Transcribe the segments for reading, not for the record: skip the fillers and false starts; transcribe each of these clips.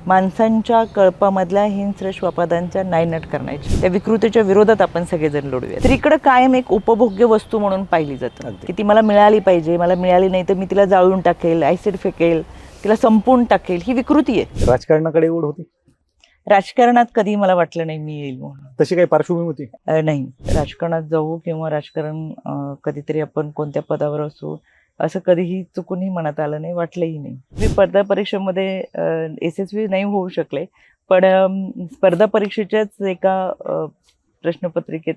माणसांच्या कळपामधल्या हिंस्र श्वापदांच्या नायनाट करण्याची, त्या विकृतीच्या विरोधात आपण सगळेजण लढूया. स्त्रीकडे कायम एक उपभोग्य वस्तू म्हणून पाहिली जातं की ती मला मिळाली पाहिजे, मला मिळाली नाही तर मी तिला जाळून टाकेल, ॲसिड फेकेल, तिला संपवून टाकेल. ही विकृती आहे. राजकारणाकडे ओढ होती? राजकारणात कधी मला वाटलं नाही मी येईल म्हणून. तशी काही पार्श्वभूमी होती? नाही, राजकारणात जाऊ किंवा राजकारण कधीतरी आपण कोणत्या पदावर असू असं कधीही चुकूनही मनात आलं नाही, वाटलंही नाही. मी स्पर्धा परीक्षेमध्ये यशस्वी नाही होऊ शकले, पण स्पर्धा परीक्षेच्याच एका प्रश्नपत्रिकेत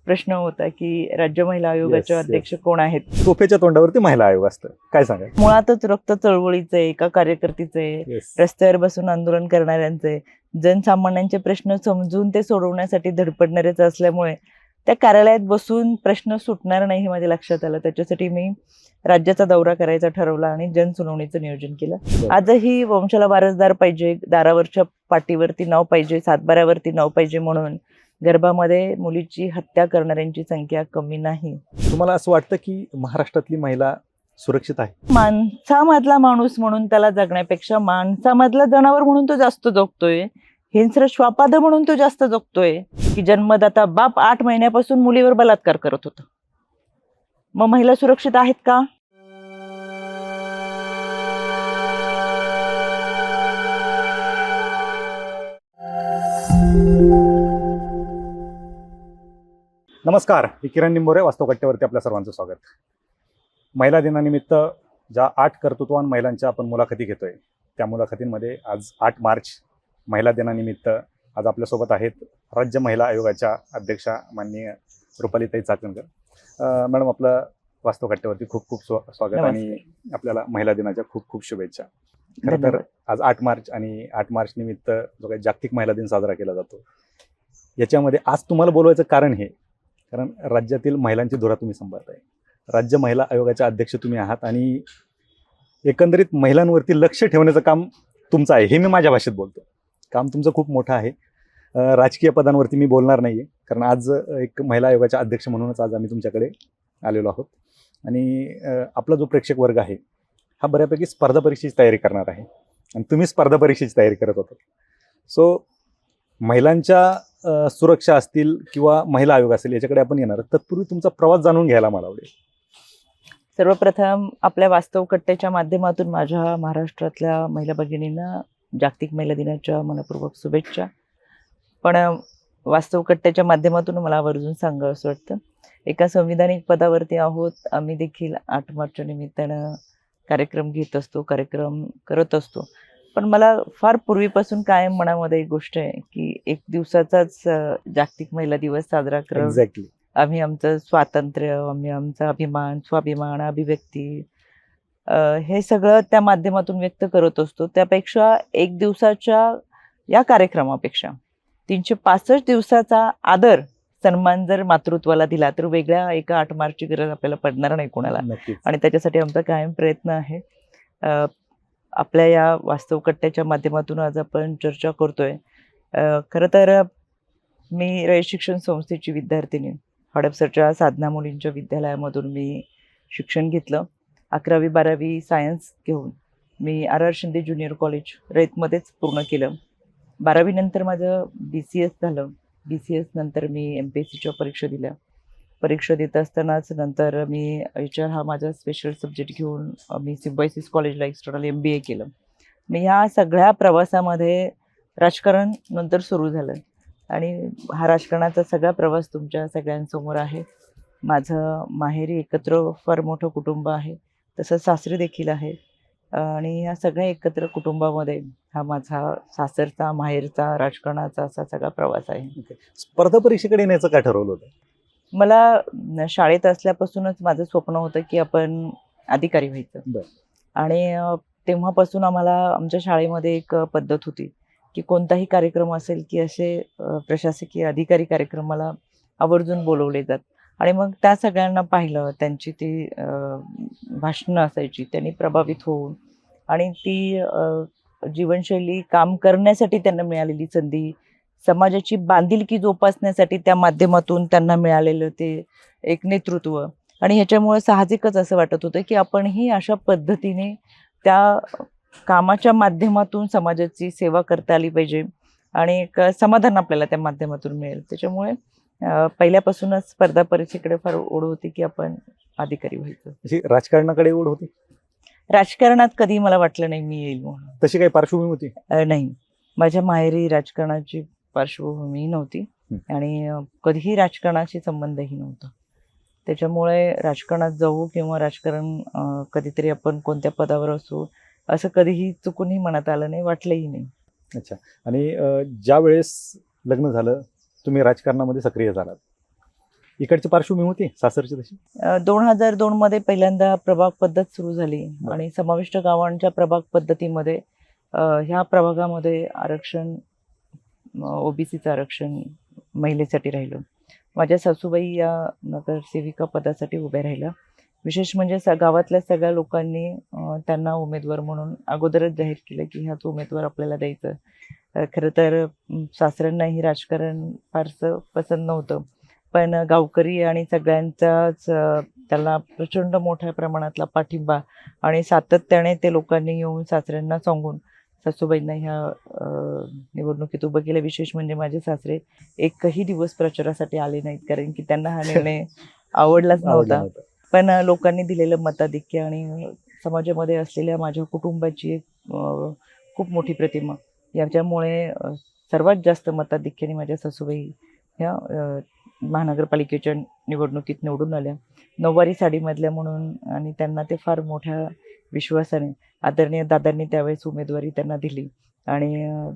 प्रश्न होता की राज्य महिला आयोगाच्या अध्यक्ष कोण आहेत. तोफेच्या तोंडावरती महिला आयोग असतं, काय सांगा? मुळातच रक्त चळवळीचं आहे, एका कार्यकर्तीचं आहे, रस्त्यावर बसून आंदोलन करणाऱ्यांचे, जनसामान्यांचे प्रश्न समजून ते सोडवण्यासाठी धडपडणारेच असल्यामुळे त्या कार्यालयात बसून प्रश्न सुटणार नाही हे माझ्या लक्षात आलं. त्याच्यासाठी मी राज्याचा दौरा करायचा ठरवला आणि जनसुनावणीचं नियोजन केलं. आजही वंशाला वारसदार पाहिजे, दारावरच्या पाटीवरती नाव पाहिजे, सातबाऱ्यावरती नाव पाहिजे म्हणून गर्भामध्ये मुलीची हत्या करणाऱ्यांची संख्या कमी नाही. तुम्हाला असं वाटतं की महाराष्ट्रातली महिला सुरक्षित आहे? माणसामधला माणूस म्हणून त्याला जगण्यापेक्षा माणसामधला जनावर म्हणून तो जास्त जगतोय, हिंस्र श्वापाद म्हणून तो जास्त जगतोय. की जन्मदाता बाप 8 महिन्यापासून मुलीवर बलात्कार करत होता. मग महिला सुरक्षित आहेत का? नमस्कार, मी किरण निंबोरे, वास्तव कट्ट्यावरती आपल्या सर्वांचं स्वागत. महिला दिनानिमित्त ज्या 8 कर्तृत्ववान महिलांच्या आपण मुलाखती घेतोय, त्या मुलाखतींमध्ये आज 8 मार्च महिला दिनानिमित्त आज आपल्यासोबत आहेत राज्य महिला आयोगाच्या अध्यक्षा माननीय रुपालीताई चाकणकर. मॅडम, आपलं वास्तव कट्ट्यावरती खूप खूप स्वागत आणि आपल्याला महिला दिनाच्या खूप खूप शुभेच्छा. खरं तर आज 8 मार्च आणि 8 मार्च निमित्त जो काही जागतिक महिला दिन साजरा केला जातो, याच्यामध्ये आज तुम्हाला बोलवायचं कारण हे, कारण राज्यातील महिलांची धुरा तुम्ही सांभाळताय, राज्य महिला आयोगाच्या अध्यक्ष तुम्ही आहात आणि एकंदरीत महिलांवरती लक्ष ठेवण्याचं काम तुमचं आहे. हे मी माझ्या भाषेत बोलतो. काम तुमचं खूप मोठं आहे. राजकीय पदांवरती मी बोलणार नाही आहे, कारण आज एक महिला आयोगाच्या अध्यक्ष म्हणूनच आज आम्ही तुमच्याकडे आलेलो आहोत. आणि आपला जो प्रेक्षक वर्ग आहे हा बऱ्यापैकी स्पर्धा परीक्षेची तयारी करणार आहे आणि तुम्ही स्पर्धा परीक्षेची तयारी करत होता. सो महिलांच्या सुरक्षा असतील किंवा महिला आयोग असेल याच्याकडे आपण येणार. तत्पूर्वी तुमचा प्रवास जाणून घ्यायला मला आवडेल. सर्वप्रथम आपल्या वास्तव कट्ट्याच्या माध्यमातून माझ्या महाराष्ट्रातल्या महिला भगिनींना जागतिक महिला दिनाच्या मनपूर्वक शुभेच्छा. पण वास्तव कट्ट्याच्या माध्यमातून मला आवर्जून सांगावं असं वाटतं, एका संविधानिक पदावरती आहोत. आम्ही देखील 8 मार्चच्या निमित्तानं कार्यक्रम घेत असतो, कार्यक्रम करत असतो. पण मला फार पूर्वीपासून कायम मनामध्ये एक गोष्ट आहे की एक दिवसाचाच जागतिक महिला दिवस साजरा करत आम्ही आमचं स्वातंत्र्य, आम्ही आमचा अभिमान, स्वाभिमान, अभिव्यक्ती हे सगळं त्या माध्यमातून व्यक्त करत असतो. त्यापेक्षा एक दिवसाच्या या कार्यक्रमापेक्षा 365 दिवसाचा आदर, सन्मान जर मातृत्वाला दिला तर वेगळ्या एका 8 मार्चची गरज आपल्याला पडणार नाही कोणाला. आणि त्याच्यासाठी आमचा कायम प्रयत्न आहे. आपल्या या वास्तव कट्ट्याच्या माध्यमातून आज आपण चर्चा करतोय. खरं तर मी रयत शिक्षण संस्थेची विद्यार्थिनी, हडपसरच्या साधना मुलींच्या विद्यालयामधून मी शिक्षण घेतलं. 11वी 12वी सायन्स घेऊन मी RR शिंदे ज्युनियर कॉलेज रयतमध्येच पूर्ण केलं. 12वी नंतर माझं BCS झालं. BCS नंतर मी MPSCच्या परीक्षा दिल्या. परीक्षा देत असतानाच नंतर मी HR हा माझा स्पेशल सब्जेक्ट घेऊन मी सिम्बायसिस कॉलेजला एक्सटर्नल MBA केलं. आणि ह्या सगळ्या प्रवासामध्ये राजकारण नंतर सुरू झालं आणि हा राजकारणाचा सगळा प्रवास तुमच्या सगळ्यांसमोर आहे. माझं माहेरी एकत्र फार मोठं कुटुंब आहे, तसं सासरी देखील आहे. आणि ह्या सगळ्या एकत्र कुटुंबामध्ये हा माझा सासरचा माहेरचा राजकारणाचा असा सगळा प्रवास आहे. स्पर्धा परीक्षेकडे येण्याचं काय ठरवलं होतं? मला शाळेत असल्यापासूनच माझं स्वप्न होतं की आपण अधिकारी व्हायचं. आणि तेव्हापासून आम्हाला आमच्या शाळेमध्ये एक पद्धत होती की कोणताही कार्यक्रम असेल की असे प्रशासकीय अधिकारी कार्यक्रम मला आवर्जून बोलवले जात. आणि मग त्या सगळ्यांना पाहिलं, त्यांची ती भाषणं असायची, त्यांनी प्रभावित होऊन आणि ती जीवनशैली काम करण्यासाठी त्यांना मिळालेली संधी, समाजाची बांधिलकी जोपासण्यासाठी त्या माध्यमातून त्यांना मिळालेलं ते एक नेतृत्व. आणि ह्याच्यामुळे साहजिकच असं वाटत होतं की आपणही अशा पद्धतीने त्या कामाच्या माध्यमातून समाजाची सेवा करता आली पाहिजे आणि एक समाधान आपल्याला त्या माध्यमातून मिळेल. त्याच्यामुळे पहिल्यापासूनच स्पर्धा परीक्षेकडे फार ओढ होती की आपण अधिकारी व्हायचं. अशी राजकारणाकडे ओढ होती? राजकारणात कधी मला वाटलं नाही मी येईल म्हणून. तशी काही पार्श्वभूमी होती? नाही, माझ्या माहेरी राजकारणाची पार्श्वभूमी नव्हती आणि कधीही राजकारणाशी संबंधही नव्हता. त्याच्यामुळे राजकारणात जाऊ किंवा राजकारण कधीतरी आपण कोणत्या पदावर असू असं कधीही चुकूनही मनात आलं नाही, वाटलंही नाही. अच्छा. आणि ज्या वेळेस लग्न झालं तुम्ही राजकारणामध्ये सक्रिय झालात, इकडची पार्श्वभूमी होती सासरची तशी? 2002 मध्ये पहिल्यांदा प्रभाग पद्धत सुरू झाली आणि समाविष्ट गावांच्या प्रभाग पद्धतीमध्ये ह्या प्रभागामध्ये आरक्षण, ओबीसीचं आरक्षण महिलेसाठी राहिलं. माझ्या सासूबाई या नगरसेविका पदासाठी उभ्या राहिल्या. विशेष म्हणजे गावातल्या सगळ्या लोकांनी त्यांना उमेदवार म्हणून अगोदरच जाहीर केलं की ह्याच उमेदवार आपल्याला द्यायचं. खरं तर सासऱ्यांनाही राजकारण फारसं पसंत नव्हतं, पण गावकरी आणि सगळ्यांचाच त्याला प्रचंड मोठ्या प्रमाणातला पाठिंबा आणि सातत्याने ते लोकांनी येऊन सासऱ्यांना सांगून सासूबाईंना ह्या निवडणुकीत उभं केलं. विशेष म्हणजे माझे सासरे एकही दिवस प्रचारासाठी आले नाहीत, कारण की त्यांना हा निर्णय आवडलाच नव्हता. पण लोकांनी दिलेलं मताधिक्य आणि समाजामध्ये असलेल्या माझ्या कुटुंबाची एक खूप मोठी प्रतिमा याच्यामुळे सर्वात जास्त मताधिक्याने माझ्या सासूबाई ह्या महानगरपालिकेच्या निवडणुकीत निवडून आल्या. नऊवारी साडीमधल्या म्हणून आणि त्यांना ते फार मोठ्या विश्वासाने आदरणीय दादांनी त्यावेळेस उमेदवारी त्यांना दिली आणि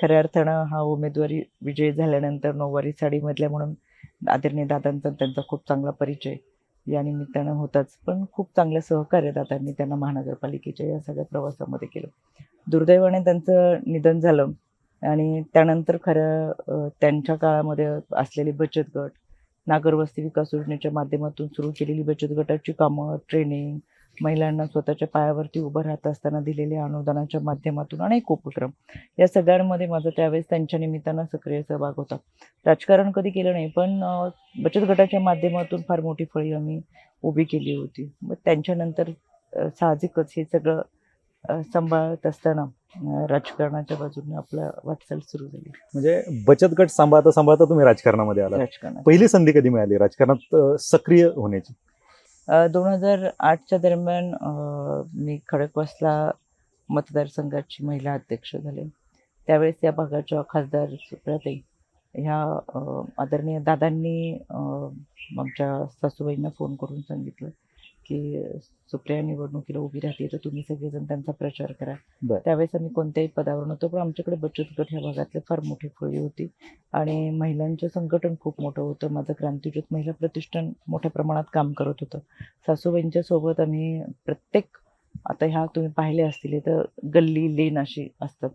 खऱ्या अर्थानं हा उमेदवारी विजय झाल्यानंतर नऊवारी साडीमधल्या म्हणून आदरणीय दादांचा त्यांचा खूप चांगला परिचय या निमित्तानं होताच, पण खूप चांगलं सहकार्य दादांनी त्यांना महानगरपालिकेच्या या सगळ्या प्रवासामध्ये केलं. दुर्दैवाने त्यांचं निधन झालं आणि त्यानंतर खरं त्यांच्या काळामध्ये असलेले बचत गट, नागरवस्ती विकास योजनेच्या माध्यमातून सुरू केलेली बचत गटाची कामं, ट्रेनिंग, महिलांना स्वतःच्या पायावरती उभं राहत असताना दिलेल्या अनुदानाच्या माध्यमातून अनेक उपक्रम, या सगळ्यांमध्ये माझा त्यावेळेस त्यांच्या निमित्तानं सक्रिय सहभाग होता. राजकारण कधी केलं नाही, पण बचत गटाच्या माध्यमातून फार मोठी फळी आम्ही उभी केली होती. मग त्यांच्यानंतर साहजिकच हे सगळं सांभाळत असताना राजकारणाच्या बाजूने आपला वाटचाल सुरू झाली. म्हणजे बचत गट सांभाळता सांभाळता तुम्ही राजकारणामध्ये आला. राजकारणात पहिली संधी कधी मिळाली राजकारणात सक्रिय होण्याची? 2008च्या दरम्यान मी खडकवासला मतदारसंघाची महिला अध्यक्ष झाले. त्यावेळेस या भागाच्या खासदार सुप्रियाताई ह्या आदरणीय दादांनी आमच्या सासूबाईंना फोन करून सांगितलं की सुप्रिया निवडणुकीला उभी राहते, तर तुम्ही सगळेजण त्यांचा प्रचार करा. त्यावेळेस आम्ही कोणत्याही पदावर नव्हतो, पण आमच्याकडे बचत गट ह्या भागातले फार मोठी फळी होती आणि महिलांचं संघटन खूप मोठं होतं. माझं क्रांतीज्योत महिला प्रतिष्ठान मोठ्या प्रमाणात काम करत होतं. सासूबाईंच्या सोबत आम्ही प्रत्येक, आता ह्या तुम्ही पाहिले असतील तर गल्ली लेन अशी असतात,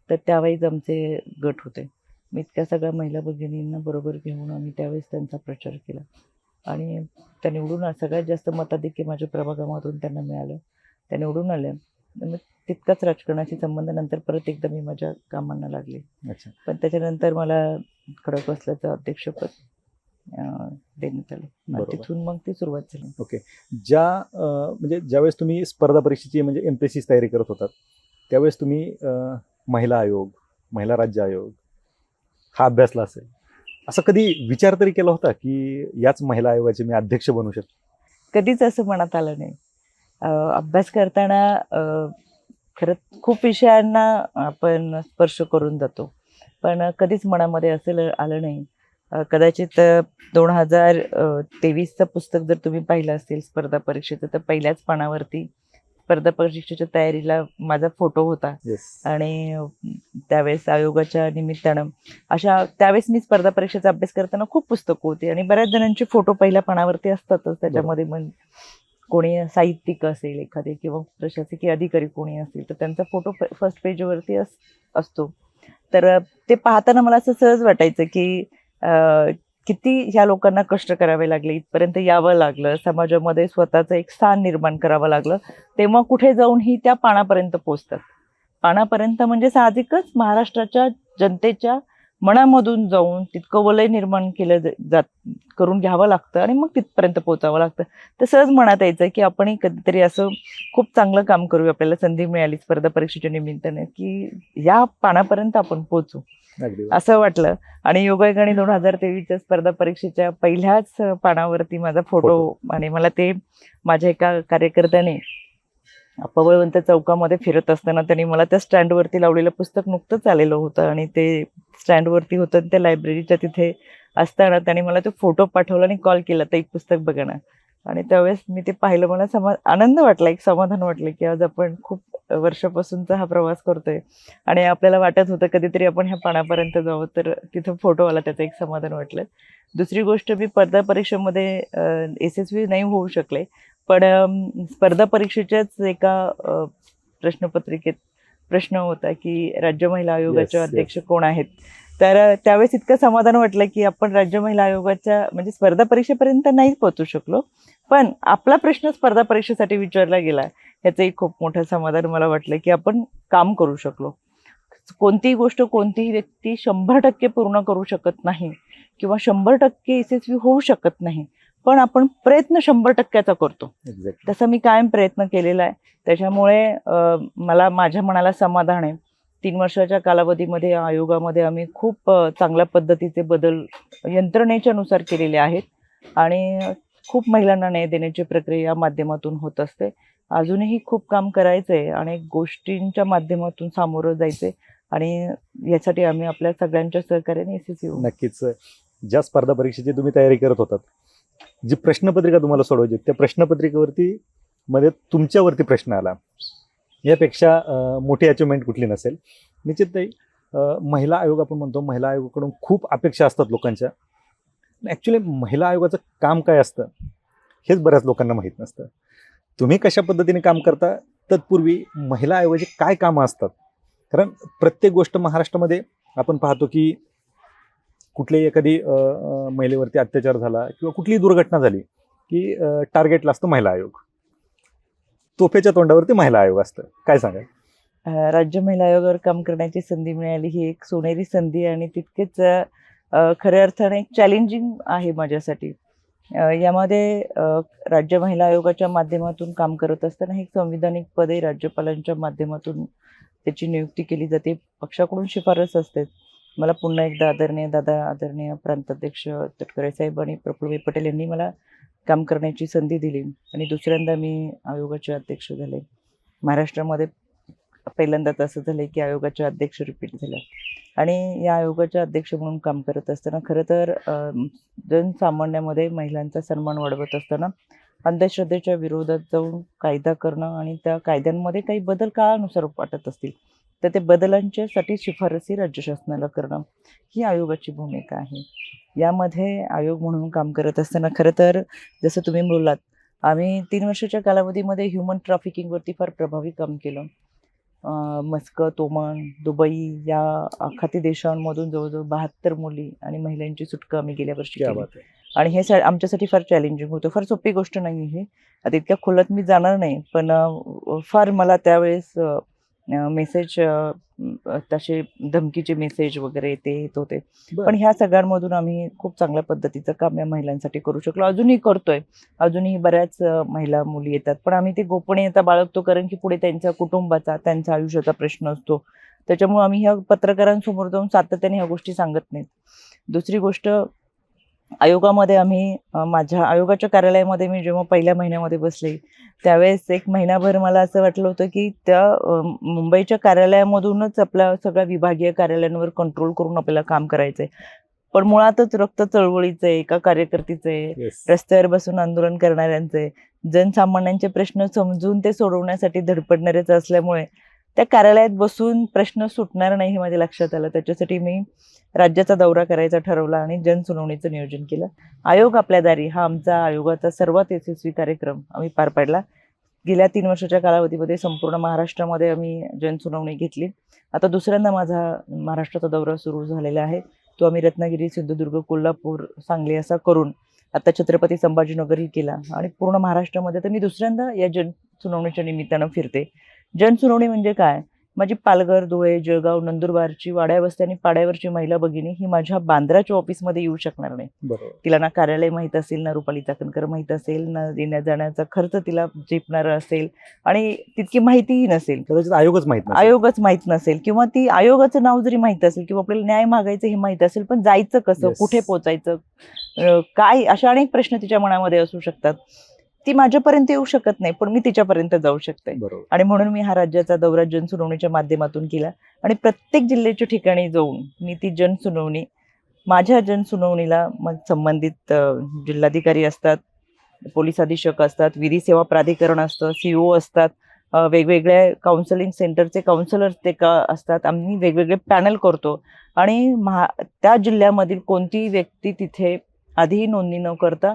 तर त्यावेळेस आमचे गट होते. मी इतक्या सगळ्या महिला भगिनींना बरोबर घेऊन आम्ही त्यावेळेस त्यांचा प्रचार केला आणि त्या निवडून सगळ्यात जास्त मताधिक्य माझ्या प्रभागामधून त्यांना मिळालं. त्या निवडून आल्या. मग तितकाच राजकारणाशी संबंध नंतर परत एकदा मी माझ्या कामांना लागले. पण त्याच्यानंतर मला खडकवासल्याचं अध्यक्षपद देण्यात आलं. तिथून मग ती सुरुवात झाली. ओके. म्हणजे ज्यावेळेस तुम्ही स्पर्धा परीक्षेची म्हणजे MPSC तयारी करत होतात, त्यावेळेस तुम्ही महिला आयोग, महिला राज्य आयोग हा अभ्यासला असेल, असं कधी विचार तरी केला होता की याच महिला आयोगाचे मी अध्यक्ष बनू शकतो? कधीच असं मनात आलं नाही. अभ्यास करताना खरंच खूप विषयांना आपण स्पर्श करून जातो, पण कधीच मनामध्ये असं आलं नाही. कदाचित 2023चं पुस्तक जर तुम्ही पाहिलं असेल स्पर्धा परीक्षेचं, तर पहिल्याच पानावरती स्पर्धा परीक्षेच्या तयारीला माझा फोटो होता. आणि त्यावेळेस आयोगाच्या निमित्तानं त्यावेळेस मी स्पर्धा परीक्षेचा अभ्यास करताना खूप पुस्तकं होती आणि बऱ्याच जणांचे फोटो पहिल्या पानावरती असतातच. त्याच्यामध्ये मग कोणी साहित्यिक असेल एखादे किंवा प्रशासकीय अधिकारी कोणी असेल तर त्यांचा फोटो फर्स्ट पेजवरती असतो. तर ते पाहताना मला असं सहज वाटायचं की किती ह्या लोकांना कष्ट करावे लागले, इथपर्यंत यावं लागलं, समाजामध्ये स्वतःचं एक स्थान निर्माण करावं लागलं, तेव्हा कुठे जाऊन ही त्या पानापर्यंत पोहोचतात. पानापर्यंत म्हणजे साहजिकच महाराष्ट्राच्या जनतेच्या मनामधून जाऊन तितकं वलय निर्माण केलं जात करून घ्यावं लागतं आणि मग तिथपर्यंत पोहोचावं लागतं. तर सहज मनात यायचं की आपणही कधीतरी असं खूप चांगलं काम करू, आपल्याला संधी मिळाली स्पर्धा परीक्षेच्या निमित्ताने की या पानापर्यंत आपण पोहोचू अगदी असं वाटलं. आणि योगायोगाने 2023च्या स्पर्धा परीक्षेच्या पहिल्याच पानावरती माझा फोटो आणि मला ते माझ्या एका कार्यकर्त्याने पवळवंत चौकामध्ये फिरत असताना त्यांनी मला त्या स्टँडवरती लावलेलं पुस्तक नुकतंच आलेलं होतं आणि ते स्टँडवरती होतं आणि त्या लायब्ररीच्या तिथे असताना त्यांनी मला तो फोटो पाठवला आणि कॉल केला, तर एक पुस्तक बघा ना. आणि त्यावेळेस मी ते पाहिलं, मला आनंद वाटला, एक समाधान वाटलं की आज आपण खूप वर्षापासूनचा हा प्रवास करतोय आणि आपल्याला वाटत होतं कधीतरी आपण ह्या पानापर्यंत जावं, तर तिथं फोटो आला, त्याचं एक समाधान वाटलं. दुसरी गोष्ट, मी स्पर्धा परीक्षेमध्ये यशस्वी नाही होऊ शकले, पण स्पर्धा परीक्षेच्याच एका प्रश्नपत्रिकेत प्रश्न होता की राज्य महिला आयोगाच्या Yes, yes. अध्यक्ष कोण आहेत. तर त्यावेळेस इतकं समाधान वाटलं की आपण राज्य महिला आयोगाच्या म्हणजे स्पर्धा परीक्षेपर्यंत नाही पोहोचू शकलो, पण आपला प्रश्न स्पर्धा परीक्षेसाठी विचारला गेला, ह्याचंही खूप मोठं समाधान मला वाटलं की आपण काम करू शकलो. कोणतीही गोष्ट, कोणतीही व्यक्ती 100% पूर्ण करू शकत नाही किंवा 100% यशस्वी होऊ शकत नाही, पण आपण प्रयत्न 100%चा करतो. एक्झॅक्टली. तसा मी कायम प्रयत्न केलेला आहे. त्याच्यामुळे मला माझ्या मनाला समाधान आहे. 3 वर्षाच्या कालावधीमध्ये आयोगामध्ये आम्ही खूप चांगल्या पद्धतीचे बदल यंत्रणेच्या नुसार केलेले आहेत आणि खूप महिलांना न्याय देण्याची प्रक्रिया या माध्यमातून होत असते. अजूनही खूप काम करायचं आहे आणि गोष्टींच्या माध्यमातून सामोरं जायचं आणि यासाठी आम्ही आपल्या सगळ्यांच्या सहकार्याने यशस्वी होऊ. नक्कीच. ज्या स्पर्धा परीक्षेची तुम्ही तयारी करत होतात, जी प्रश्नपत्रिका तुम्हाला सोडवायची त्या प्रश्नपत्रिकेवरती मध्ये तुमच्यावरती प्रश्न आला, यापेक्षा मोठी अचिव्हमेंट कुठली नसेल. निश्चितही महिला आयोग आपण म्हणतो, महिला आयोगाकडून खूप अपेक्षा असतात लोकांच्या. ॲक्च्युली महिला आयोगाचं काम काय असतं हेच बऱ्याच लोकांना माहीत नसतं. तुम्ही कशा पद्धतीने काम करता, तत्पूर्वी महिला आयोगाची काय कामं असतात? कारण प्रत्येक गोष्ट महाराष्ट्रामध्ये आपण पाहतो की कुठलीही एखादी महिलेवरती अत्याचार झाला किंवा कुठलीही दुर्घटना झाली की टार्गेटला असतं महिला आयोग, तोफेच्या तोंडावरती महिला आयोग असतं. काय सांगाल? राज्य महिला आयोगावर काम करण्याची संधी मिळाली ही एक सोनेरी संधी आणि तितकेच खऱ्या अर्थाने एक चॅलेंजिंग आहे माझ्यासाठी. यामध्ये राज्य महिला आयोगाच्या माध्यमातून काम करत असताना एक संविधानिक पदही राज्यपालांच्या माध्यमातून त्याची नियुक्ती केली जाते. पक्षाकडून शिफारस असते. मला पुन्हा एकदा आदरणीय दादा, आदरणीय प्रांताध्यक्ष तटकरे साहेब आणि प्रफुल्ल पटेल यांनी मला काम करण्याची संधी दिली आणि दुसऱ्यांदा मी आयोगाचे अध्यक्ष झाले. महाराष्ट्रामध्ये पहिल्यांदाच असं झालं की आयोगाचे अध्यक्ष रिपीट झाल्या आणि या आयोगाच्या अध्यक्ष म्हणून काम करत असताना खरं तर जनसामान्यामध्ये महिलांचा सन्मान वाढवत असताना अंधश्रद्धेच्या विरोधात जाऊन कायदा करणं आणि त्या कायद्यांमध्ये काही बदल काळानुसार वाटत असतील तर ते बदलांच्यासाठी शिफारसी राज्य शासनाला करणं ही आयोगाची भूमिका आहे. यामध्ये आयोग म्हणून काम करत असताना खरं तर जसं तुम्ही बोललात, आम्ही 3 वर्षाच्या कालावधीमध्ये ह्युमन ट्रॅफिकिंगवरती फार प्रभावी काम केलं. मस्कत, ओमान, दुबई या आखाती देशांमधून जवळजवळ 72 मुली आणि महिलांची सुटका आम्ही गेल्या वर्षी क्या केली. बात आहे. आणि हे आमच्यासाठी फार चॅलेंजिंग होतं. फार सोपी गोष्ट नाही आहे. आता इतक्या खोलात मी जाणार नाही, पण फार मला त्यावेळेस मेसेज तसे धमकीचे मेसेज वगैरे ते येत होते. पण ह्या सगळ्यांमधून आम्ही खूप चांगल्या पद्धतीचं काम या महिलांसाठी करू शकलो. अजूनही करतोय. अजूनही बऱ्याच महिला, मुली येतात. पण आम्ही ते गोपनीयता बाळगतो, कारण की पुढे त्यांच्या कुटुंबाचा, त्यांच्या आयुष्याचा प्रश्न असतो. त्याच्यामुळे आम्ही ह्या पत्रकारांसमोर जाऊन सातत्याने ह्या गोष्टी सांगत नाहीत. दुसरी गोष्ट, आयोगामध्ये आम्ही माझ्या आयोगाच्या कार्यालयामध्ये मी जेव्हा पहिल्या महिन्यामध्ये बसले त्यावेळेस एक महिनाभर मला असं वाटलं होतं की त्या मुंबईच्या कार्यालयामधूनच आपल्या सगळ्या विभागीय कार्यालयांवर कंट्रोल करून आपल्याला काम करायचं आहे. पण मुळातच रक्त चळवळीचं आहे, एका कार्यकर्तीचं आहे, Yes. रस्त्यावर बसून आंदोलन करणाऱ्यांचं आहे, जनसामान्यांचे प्रश्न समजून ते सोडवण्यासाठी धडपडणारेच असल्यामुळे त्या कार्यालयात बसून प्रश्न सुटणार नाही हे माझ्या लक्षात आलं. त्याच्यासाठी मी राज्याचा दौरा करायचा ठरवला आणि जनसुनावणीचं नियोजन केलं. आयोग आपल्या दारी हा आमचा आयोगाचा सर्वात यशस्वी कार्यक्रम आम्ही पार पाडला. गेल्या 3 वर्षाच्या कालावधीमध्ये संपूर्ण महाराष्ट्रामध्ये आम्ही जनसुनावणी घेतली. आता दुसऱ्यांदा माझा महाराष्ट्राचा दौरा सुरू झालेला आहे. तो आम्ही रत्नागिरी, सिंधुदुर्ग, कोल्हापूर, सांगली असा करून आता छत्रपती संभाजीनगरही केला आणि पूर्ण महाराष्ट्रामध्ये तर मी दुसऱ्यांदा या जनसुनावणीच्या निमित्तानं फिरते. जनसुनावणी म्हणजे काय? माझी पालघर, धुळे, जळगाव, नंदुरबारची वाड्या वस्ती आणि पाड्यावरची महिला भगिनी ही माझ्या बांद्राच्या ऑफिसमध्ये येऊ शकणार नाही. बरोबर. तिला ना कार्यालय माहीत असेल, ना रुपाली चाकणकर माहीत असेल, ना येण्या जाण्याचा खर्च तिला झेपणारा असेल आणि तितकी माहितीही नसेल. कदाचित आयोगच माहित नसेल. आयोगच माहीत नसेल किंवा ती आयोगाचं नाव जरी माहीत असेल किंवा आपल्याला न्याय मागायचं हे माहीत असेल, पण जायचं कसं, Yes. कुठे पोचायचं, काय, अशा अनेक प्रश्न तिच्या मनामध्ये असू शकतात. ती माझ्यापर्यंत येऊ शकत नाही, पण मी तिच्यापर्यंत जाऊ शकते. बरोबर. आणि म्हणून मी हा राज्याचा दौरा जनसुनावणीच्या माध्यमातून केला आणि प्रत्येक जिल्ह्याच्या ठिकाणी जाऊन मी ती जनसुनावणी, माझ्या जनसुनावणीला मग संबंधित जिल्हाधिकारी असतात, पोलीस अधीक्षक असतात, विधी सेवा प्राधिकरण असतं, CO असतात, वेगवेगळ्या काउन्सिलिंग सेंटरचे काउन्सिलर ते असतात. आम्ही वेगवेगळे पॅनल करतो आणि त्या जिल्ह्यामधील कोणतीही व्यक्ती तिथे आधीही नोंदणी न करता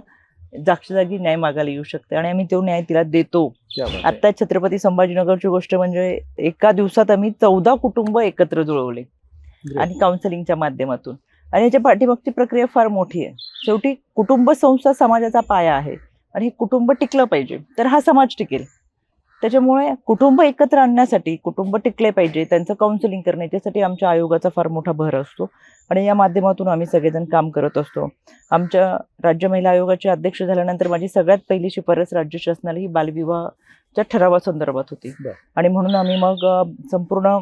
जागच्या न्याय मागायला येऊ शकते आणि आम्ही तो न्याय तिला देतो. क्या बात आहे. आता छत्रपती संभाजीनगरची गोष्ट म्हणजे एका दिवसात आम्ही 14 कुटुंब एकत्र जुळवले Great. आणि काउन्सिलिंगच्या माध्यमातून. आणि याच्या पाठीमागची प्रक्रिया फार मोठी आहे. शेवटी कुटुंब संस्था समाजाचा पाया आहे आणि हे कुटुंब टिकलं पाहिजे तर हा समाज टिकेल. त्याच्यामुळे कुटुंब एकत्र आणण्यासाठी, कुटुंब टिकले पाहिजे, त्यांचं काउन्सिलिंग करणे, त्यासाठी आमच्या आयोगाचा फार मोठा भर असतो आणि या माध्यमातून आम्ही सगळेजण काम करत असतो. आमच्या राज्य महिला आयोगाचे अध्यक्ष झाल्यानंतर माझी सगळ्यात पहिली शिफारस राज्य शासनाला ही बालविवाहाच्या ठरावासंदर्भात होती. बरं. आणि म्हणून आम्ही मग संपूर्ण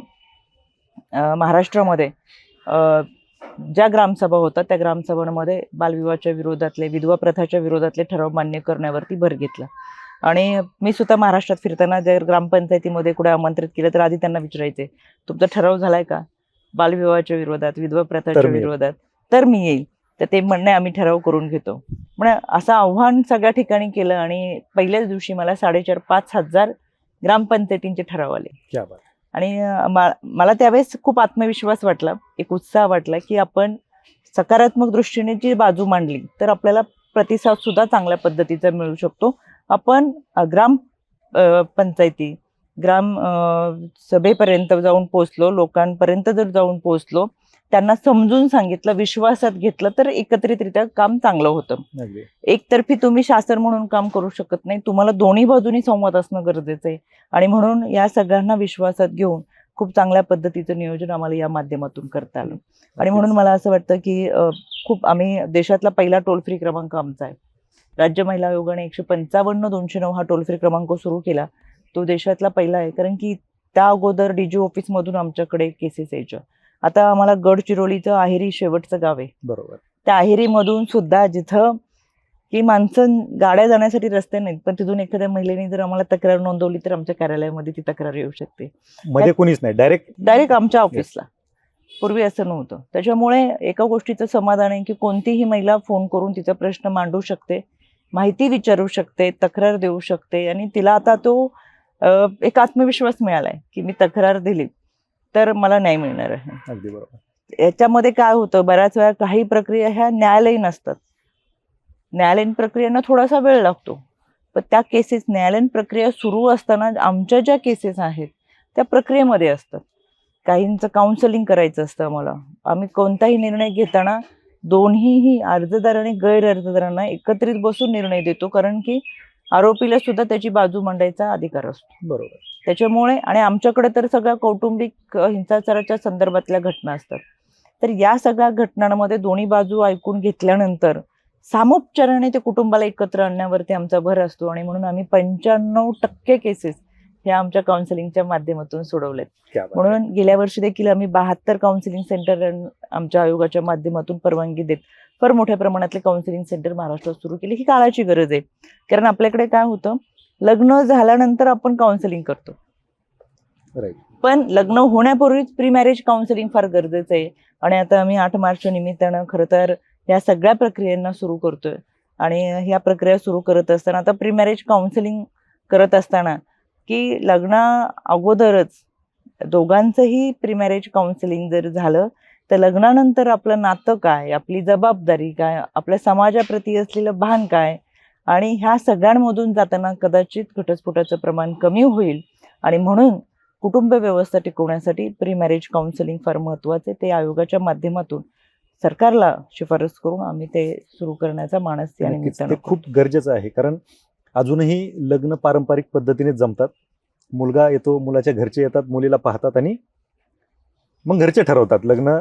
महाराष्ट्रामध्ये ज्या ग्रामसभा होतात त्या ग्रामसभांमध्ये बालविवाहाच्या विरोधातले, विधवा प्रथाच्या विरोधातले ठराव मान्य करण्यावरती भर घेतला. आणि मी स्वतः महाराष्ट्रात फिरताना जर ग्रामपंचायतीमध्ये कुठे आमंत्रित केलं तर आधी त्यांना विचारायचे, तुमचा ठराव झालाय का बालविवाहाच्या विरोधात, विधवा प्रथाच्या तर मी विरोधात, तर मी येईल. तर ते म्हणणे आम्ही ठराव करून घेतो. म्हणजे असं आव्हान सगळ्या ठिकाणी केलं आणि पहिल्याच दिवशी मला 4,500-5 हजार ग्रामपंचायतींचे ठराव आले. क्या बात. आणि मला त्यावेळेस खूप आत्मविश्वास वाटला, एक उत्साह वाटला की आपण सकारात्मक दृष्टीने जी बाजू मांडली तर आपल्याला प्रतिसाद सुद्धा चांगल्या पद्धतीचा मिळू शकतो. आपण ग्राम पंचायती, ग्राम सभेपर्यंत जाऊन पोचलो, लोकांपर्यंत जर जाऊन पोचलो, त्यांना समजून सांगितलं, विश्वासात घेतलं तर एकत्रितरित्या काम चांगलं होतं. अगदी. एकतर्फी तुम्ही शासन म्हणून काम करू शकत नाही, तुम्हाला दोन्ही बाजूनी संवाद असणं गरजेचं आहे. आणि म्हणून या सगळ्यांना विश्वासात घेऊन खूप चांगल्या पद्धतीचं नियोजन आम्हाला या माध्यमातून करता आलं. आणि म्हणून मला असं वाटतं की खूप आम्ही देशातला पहिला टोल फ्री क्रमांक आमचा आहे. राज्य महिला आयोगाने 155-209 हा टोल फ्री क्रमांक सुरू केला. तो देशातला पहिला आहे, कारण की त्या अगोदर DG ऑफिसमधून आमच्याकडे केसेस यायच्या. आता आम्हाला गडचिरोलीचं आहेरी शेवटचं गाव आहे. बरोबर. त्या आहेरीमधून सुद्धा जिथं की माणसं गाड्या जाण्यासाठी रस्ते नाहीत, पण तिथून एखाद्या महिलेने जर आम्हाला तक्रार नोंदवली तर आमच्या कार्यालयामध्ये ती तक्रार येऊ शकते. मध्ये कोणीच नाही, डायरेक्ट आमच्या ऑफिसला. पूर्वी असं नव्हतं. त्याच्यामुळे एका गोष्टीचं समाधान आहे की कोणतीही महिला फोन करून तिचा प्रश्न मांडू शकते, माहिती विचारू शकते, तक्रार देऊ शकते आणि तिला आता तो एक आत्मविश्वास मिळालाय की मी तक्रार दिली तर मला न्याय मिळणार आहे. अगदी बरोबर. याच्यामध्ये काय होतं, बऱ्याच वेळा काही प्रक्रिया ह्या न्यायालयीन असतात. न्यायालयीन प्रक्रियेला थोडासा वेळ लागतो, पण त्या केसेस न्यायालयीन प्रक्रिया सुरू असताना आमच्या ज्या केसेस आहेत त्या प्रक्रियेमध्ये असतात. काहींचं काउन्सिलिंग करायचं असतं आम्हाला. आम्ही कोणताही निर्णय घेताना दोन्हीही अर्जदार आणि गैर अर्जदारांना एकत्रित बसून निर्णय देतो, कारण की आरोपीला सुद्धा त्याची बाजू मांडायचा अधिकार असतो. बरोबर. त्याच्यामुळे आणि आमच्याकडे तर सगळ्या कौटुंबिक हिंसाचाराच्या संदर्भातल्या घटना असतात. तर या सगळ्या घटनांमध्ये दोन्ही बाजू ऐकून घेतल्यानंतर सामोपचाराने ते कुटुंबाला एकत्र आणण्यावरती आमचा भर असतो आणि म्हणून आम्ही 95% केसेस ह्या आमच्या काउन्सिलिंगच्या माध्यमातून सोडवलेत. क्या बात. म्हणून गेल्या वर्षी देखील आम्ही 72 काउन्सिलिंग सेंटर आमच्या आयोगाच्या माध्यमातून परवानगी देत फार मोठ्या प्रमाणातले काउन्सिलिंग सेंटर महाराष्ट्रात सुरू केले. ही काळाची गरज आहे, कारण आपल्याकडे काय होतं, लग्न झाल्यानंतर आपण काउन्सिलिंग करतो, राईट. पण लग्न होण्यापूर्वीच प्री मॅरेज काउन्सिलिंग फार गरजेचं आहे. आणि आता आम्ही 8 मार्चच्या निमित्तानं खरं तर या सगळ्या प्रक्रियांना सुरू करतोय. आणि ह्या प्रक्रिया सुरू करत असताना आता प्री मॅरेज काउन्सिलिंग करत असताना की लग्ना अगोदरच दोघांचंही प्री मॅरेज काउन्सिलिंग जर झालं तर लग्नानंतर आपलं नातं काय, आपली जबाबदारी काय, आपल्या समाजाप्रती असलेलं भान काय, आणि ह्या सगळ्यांमधून जाताना कदाचित घटस्फोटाचं प्रमाण कमी होईल. आणि म्हणून कुटुंब व्यवस्था टिकवण्यासाठी प्री मॅरेज काउन्सिलिंग फार महत्त्वाचे. ते आयोगाच्या माध्यमातून सरकारला शिफारस करून आम्ही ते सुरू करण्याचा मानस या नक्कीच निमित्तानं ते खूप गरजेचं आहे, कारण अजूनही लग्न पारंपरिक पद्धतीने जमतात. मुलगा येतो, मुलाच्या घरचे येतात, मुलीला पाहतात आणि मग घरचे ठरवतात लग्न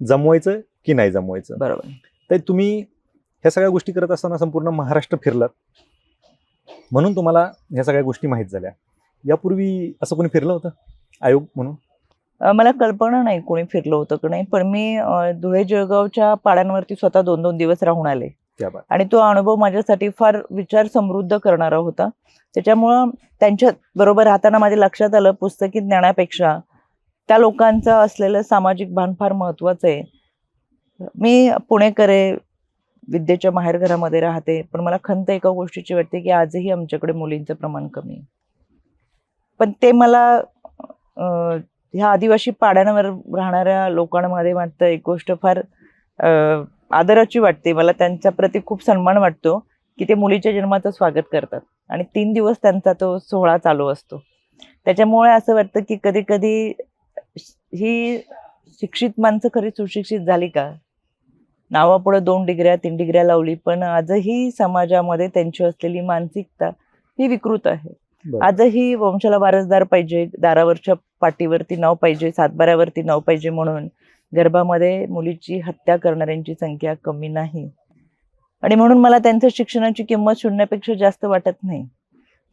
जमवायचं की नाही जमवायचं. बरोबर. तर तुम्ही ह्या सगळ्या गोष्टी करत असताना संपूर्ण महाराष्ट्र फिरलात, म्हणून तुम्हाला ह्या सगळ्या गोष्टी माहीत झाल्या. यापूर्वी असं कोणी फिरलं होतं आयोग म्हणून? मला कल्पना नाही कोणी फिरलं होतं की नाही, पण मी धुळे जळगावच्या पाड्यांवरती स्वतः 2-2 दिवस राहून आले त्या बात. आणि तो अनुभव माझ्यासाठी फार विचार समृद्ध करणारा होता. त्याच्यामुळं त्यांच्या बरोबर राहताना माझ्या लक्षात आलं, पुस्तकी ज्ञानापेक्षा त्या लोकांचं असलेलं सामाजिक भान फार महत्वाचं आहे. मी पुणेकर आहे, विद्येच्या माहेरघरामध्ये राहते, पण मला खंत एका गोष्टीची वाटते की आजही आमच्याकडे मुलींचं प्रमाण कमी आहे. पण ते मला ह्या आदिवासी पाड्यांवर राहणाऱ्या लोकांमध्ये वाटतं एक गोष्ट फार आदराची वाटते. मला त्यांच्या प्रती खूप सन्मान वाटतो की ते मुलीच्या जन्माचं स्वागत करतात आणि 3 दिवस त्यांचा तो सोहळा चालू असतो. त्याच्यामुळे असं वाटतं की कधी कधी ही शिक्षित माणसं खरी सुशिक्षित झाली का? नावापुढे 2 डिग्र्या 3 डिग्र्या लावली, पण आजही समाजामध्ये त्यांची असलेली मानसिकता ही विकृत आहे. बरं. आजही वंशाला वारसदार पाहिजे, दारावरच्या पाटीवरती नाव पाहिजे, सातबाऱ्यावरती नाव पाहिजे म्हणून गर्भामध्ये मुलीची हत्या करणाऱ्यांची संख्या कमी नाही. आणि म्हणून मला त्यांच्या शिक्षणाची किंमत शून्यापेक्षा जास्त वाटत नाही.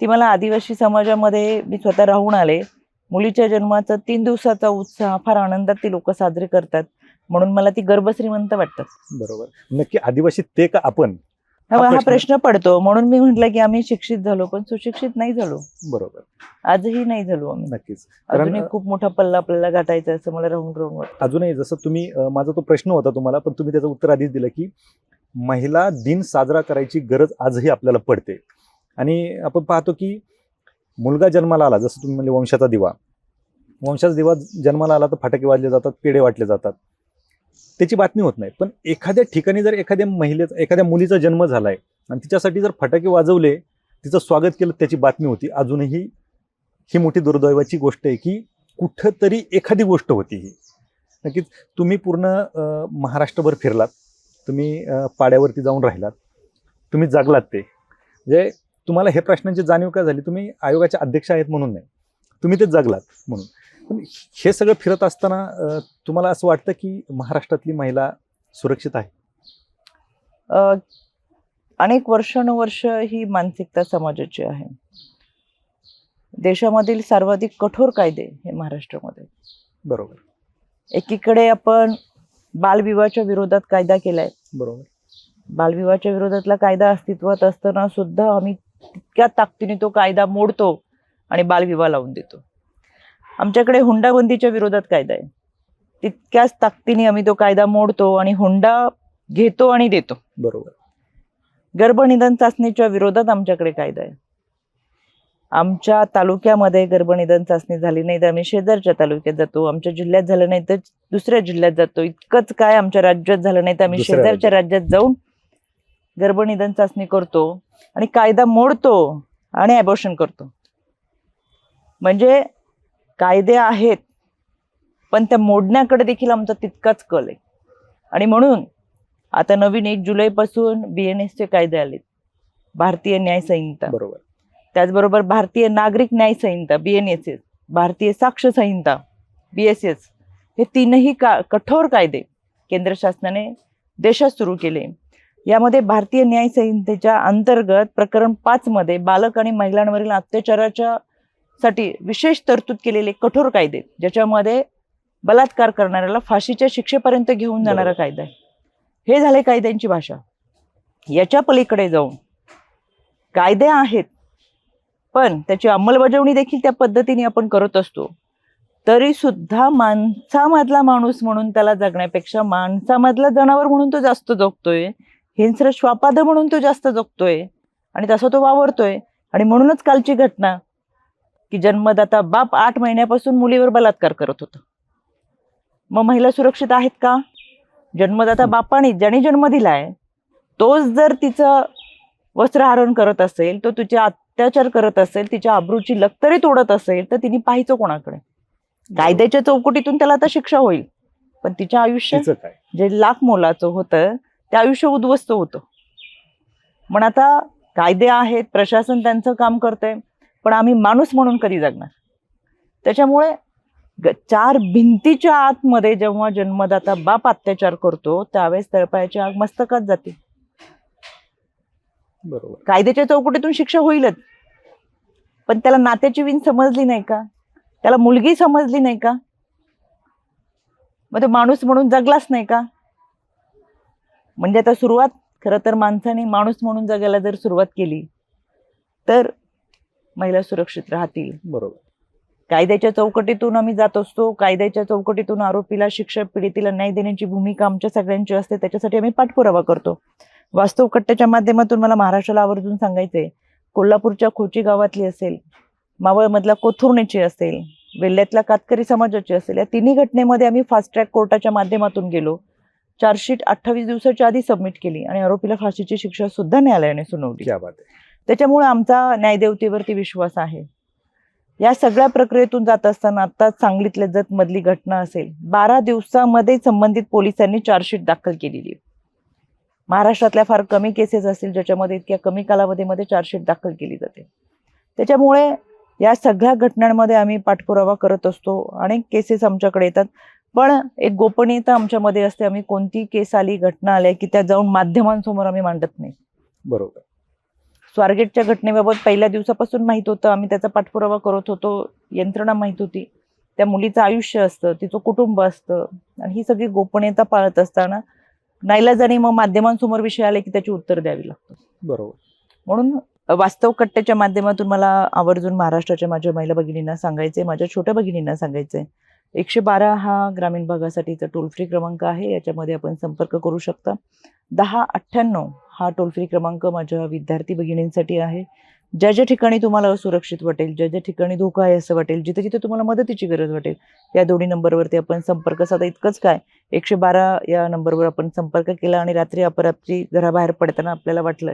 ती मला आदिवासी समाजामध्ये मी स्वतः राहून आले. मुलीच्या जन्माचा 3 दिवसाचा उत्साह फार आनंदात ती लोक साजरे करतात, म्हणून मला ती गर्भश्रीमंत वाटतात. बरोबर. नक्की आदिवासी ते का आपण? हा प्रश्न पडतो. म्हणून मी म्हटलं की आम्ही शिक्षित झालो पण सुशिक्षित नाही झालो. बरोबर. आजही नाही झालो आम्ही. नक्कीच. अजूनही खूप मोठा पल्ला आपल्याला गाठायचा असं मला राहून वाटतं. अजूनही जसं तुम्ही माझा तो प्रश्न होता तुम्हाला, पण तुम्ही त्याचं उत्तर आधीच दिलं की महिला दिन साजरा करायची गरज आजही आपल्याला पडते. आणि आपण पाहतो की मुलगा जन्माला आला, जसं तुम्ही म्हणजे वंशाचा दिवा जन्माला आला तर फटाके वाजले जातात, पेढे वाटले जातात, त्याची बातमी होत नाही. पण एखाद्या ठिकाणी जर एखाद्या मुलीचा जन्म झालाय आणि तिच्यासाठी जर फटाके वाजवले, तिचं स्वागत केलं, त्याची बातमी होती. अजूनही ही मोठी दुर्दैवाची गोष्ट आहे की कुठंतरी एखादी गोष्ट होती. ही नक्कीच तुम्ही पूर्ण महाराष्ट्रभर फिरलात, तुम्ही पाड्यावरती जाऊन राहिलात, तुम्ही जगलात. ते म्हणजे तुम्हाला हे प्रश्नांची जाणीव का झाली? तुम्ही आयोगाच्या अध्यक्ष आहेत म्हणून नाही, तुम्ही ते जगलात म्हणून. पण हे सगळं फिरत असताना तुम्हाला असं वाटतं की महाराष्ट्रातली महिला सुरक्षित आहे? अनेक वर्षानुवर्ष ही मानसिकता समाजाची आहे. देशामधील सर्वाधिक कठोर कायदे हे महाराष्ट्रामध्ये. बरोबर. एकीकडे आपण बालविवाहाच्या विरोधात कायदा केलाय. बरोबर. बालविवाहाच्या विरोधातला कायदा अस्तित्वात असताना सुद्धा आम्ही तितक्या ताकदीने तो कायदा मोडतो आणि बालविवाह लावून देतो. आमच्याकडे हुंडाबंदीच्या विरोधात कायदा आहे, तितक्याच ताकदीने आम्ही तो कायदा मोडतो आणि हुंडा घेतो आणि देतो. बरोबर. गर्भनिधन चाचणीच्या विरोधात आमच्याकडे कायदा आहे. आमच्या तालुक्यामध्ये गर्भनिधन चाचणी झाली नाही तर आम्ही शेजारच्या तालुक्यात जातो, आमच्या जिल्ह्यात झालं नाही तर दुसऱ्या जिल्ह्यात जातो. इतकंच काय, आमच्या राज्यात झालं नाही तर आम्ही शेजारच्या राज्यात जाऊन गर्भनिधन चाचणी करतो आणि कायदा मोडतो आणि ॲबॉर्शन करतो. म्हणजे कायदे आहेत पण त्या मोडण्याकडे देखील आमचा तितकाच कल आहे. आणि म्हणून आता नवीन 1 जुलैपासून BNS चे कायदे आलेत, भारतीय न्याय संहिता. बरोबर. त्याचबरोबर भारतीय नागरिक न्याय संहिता BNSS, भारतीय साक्ष संहिता BSS, हे 3ही कठोर कायदे केंद्र शासनाने देशात सुरू केले. यामध्ये भारतीय न्याय संहितेच्या अंतर्गत प्रकरण 5 मध्ये बालक आणि महिलांवरील अत्याचाराच्या साठी विशेष तरतूद केलेले कठोर कायदे, ज्याच्यामध्ये बलात्कार करणाऱ्याला फाशीच्या शिक्षेपर्यंत घेऊन जाणारा कायदा आहे. हे झाले कायद्यांची भाषा. याच्या पलीकडे जाऊन कायदे आहेत पण त्याची अंमलबजावणी देखील त्या पद्धतीने आपण करत असतो. तरी सुद्धा माणसामधला माणूस म्हणून त्याला जगण्यापेक्षा माणसामधला जनावर म्हणून तो जास्त जगतोय, हिंस्र श्वापाद म्हणून तो जास्त जगतोय आणि तसा तो वावरतोय. आणि म्हणूनच कालची घटना की जन्मदाता बाप 8 महिन्यापासून मुलीवर बलात्कार करत होता. मग महिला सुरक्षित आहेत का? जन्मदाता बापाने ज्याने जन्म दिलाय तोच जर तिचं वस्त्रहरण करत असेल, तो तिचे अत्याचार करत असेल, तिच्या अब्रूची लक्तरी तोडत असेल, तर तिने पाहायचं कोणाकडे? कायद्याच्या चौकटीतून त्याला आता शिक्षा होईल, पण तिच्या आयुष्य जे लाख मोलाचं होतं ते आयुष्य उद्ध्वस्त होतं. पण आता कायदे आहेत, प्रशासन त्यांचं काम करतंय, पण आम्ही माणूस म्हणून कधी जगणार. त्याच्यामुळे 4 भिंतीच्या आतमध्ये जेव्हा जन्मदाता बाप अत्याचार करतो त्यावेळेस तळपायाची आग मस्तकात जाते. बरोबर. कायद्याच्या चौकटीतून शिक्षा होईलच, पण त्याला नात्याची विण समजली नाही का, त्याला मुलगी समजली नाही का, मग तो माणूस म्हणून जगलाच नाही का. म्हणजे आता सुरुवात खरं तर माणसाने माणूस म्हणून जगायला जर सुरुवात केली तर महिला सुरक्षित राहतील. बरोबर. कायद्याच्या चौकटीतून आम्ही जात असतो, कायद्याच्या चौकटीतून आरोपीला शिक्षा, पीडितेला न्याय देण्याची भूमिका आमच्या सगळ्यांची असते. त्याच्यासाठी आम्ही पाठपुरावा करतो. वास्तव कट्ट्याच्या माध्यमातून मला महाराष्ट्राला आवर्जून सांगायचंय, कोल्हापूरच्या खोची गावातली असेल, मावळमधला कोथुर्णेची असेल, वेल्ह्यातल्या कातकरी समाजाची असेल, या तिन्ही घटनेमध्ये आम्ही फास्ट ट्रॅक कोर्टाच्या माध्यमातून गेलो. चार्जशीट 28 दिवसाच्या आधी सबमिट केली आणि आरोपीला फाशीची शिक्षा सुद्धा न्यायालयाने सुनावली. क्या बात आहे. त्याच्यामुळे आमचा न्यायदेवतेवरती विश्वास आहे. या सगळ्या प्रक्रियेतून जात असताना आता सांगलीतल्या जत मधली घटना असेल, 12 दिवसामध्ये संबंधित पोलिसांनी चार्जशीट दाखल केलेली. महाराष्ट्रातल्या फार कमी केसेस असतील ज्याच्यामध्ये इतक्या कमी कालावधीमध्ये चार्जशीट दाखल केली जाते. त्याच्यामुळे या सगळ्या घटनांमध्ये आम्ही पाठपुरावा करत असतो. अनेक केसेस आमच्याकडे येतात, पण एक गोपनीयता आमच्यामध्ये असते. आम्ही कोणती केस आली, घटना आल्या की त्या जाऊन माध्यमांसमोर आम्ही मांडत नाही. बरोबर. स्वारगेटच्या घटनेबाबत पहिल्या दिवसापासून माहित होतं, आम्ही त्याचा पाठपुरावा करत होतो, यंत्रणा माहित होती. त्या मुलीचं आयुष्य असतं, तिचं कुटुंब असतं आणि ही सगळी गोपनीयता पाळत असताना नाईलाजाने मग माध्यमांसमोर विषय आले की त्याची उत्तर द्यावी लागतात. बरोबर. म्हणून वास्तव कट्ट्याच्या माध्यमातून मला आवर्जून महाराष्ट्राच्या माझ्या महिला भगिनींना सांगायचंय, माझ्या छोट्या भगिनींना सांगायचंय, 112 हा ग्रामीण भागासाठीचा टोल फ्री क्रमांक आहे. याच्यामध्ये आपण संपर्क करू शकता. 1098 हा टोल फ्री क्रमांक माझ्या विद्यार्थी भगिनींसाठी आहे. ज्या ज्या ठिकाणी तुम्हाला असुरक्षित वाटेल, ज्या ज्या ठिकाणी धोका आहे असं वाटेल, जिथे जिथे तुम्हाला मदतीची गरज वाटेल, या दोन्ही नंबरवरती आपण संपर्क साधा. इतकंच काय, 112 या नंबरवर आपण संपर्क केला आणि रात्री अपरात्री घराबाहेर पडताना आपल्याला वाटलं